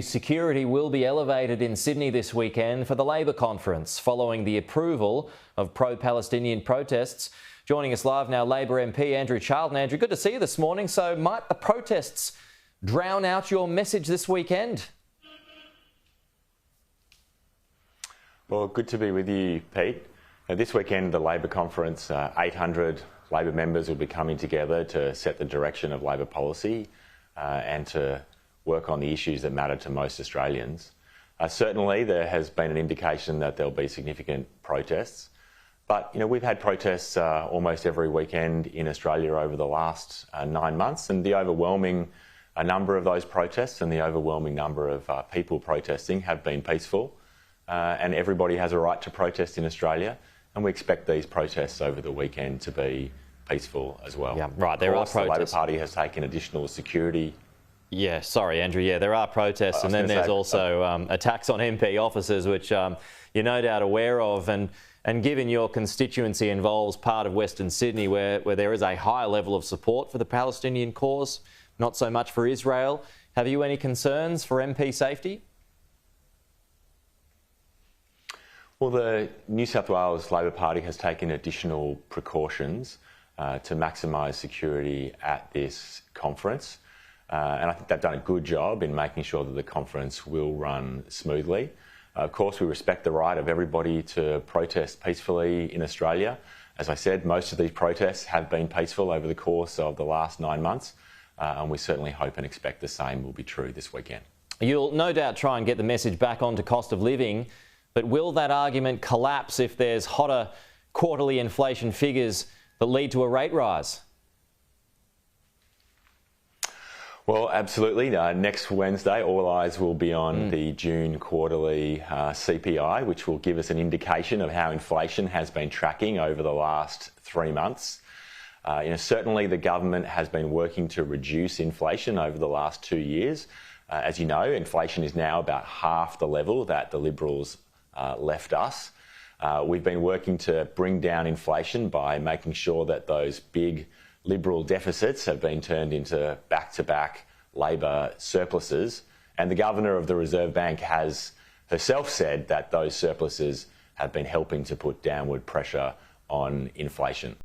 Security will be elevated in Sydney this weekend for the Labor conference following the approval of pro-Palestinian protests. Joining us live now, Labor MP Andrew Charlton. Andrew, good to see you this morning. So might the protests drown out your message this weekend? Well, good to be with you, Pete. This weekend, the Labor conference, 800 Labor members will be coming together to set the direction of Labor policy and to work on the issues that matter to most Australians. Certainly, there has been an indication that there'll be significant protests. But, we've had protests almost every weekend in Australia over the last 9 months, and the overwhelming number of those protests and the overwhelming number of people protesting have been peaceful. And everybody has a right to protest in Australia, and we expect these protests over the weekend to be peaceful as well. Yeah, right. There are protests. The Labor Party has taken additional security. Yeah, sorry, Andrew. Yeah, there are protests, and then there's also attacks on MP offices, which you're no doubt aware of. And given your constituency involves part of Western Sydney, where there is a high level of support for the Palestinian cause, not so much for Israel, have you any concerns for MP safety? Well, the New South Wales Labor Party has taken additional precautions to maximise security at this conference. And I think they've done a good job in making sure that the conference will run smoothly. Of course, we respect the right of everybody to protest peacefully in Australia. As I said, most of these protests have been peaceful over the course of the last 9 months, and we certainly hope and expect the same will be true this weekend. You'll no doubt try and get the message back onto cost of living, but will that argument collapse if there's hotter quarterly inflation figures that lead to a rate rise? Well, absolutely. Next Wednesday, all eyes will be on the June quarterly CPI, which will give us an indication of how inflation has been tracking over the last 3 months. Certainly the government has been working to reduce inflation over the last 2 years. As you know, inflation is now about half the level that the Liberals left us. We've been working to bring down inflation by making sure that those big Liberal deficits have been turned into back-to-back Labor surpluses, and the Governor of the Reserve Bank has herself said that those surpluses have been helping to put downward pressure on inflation.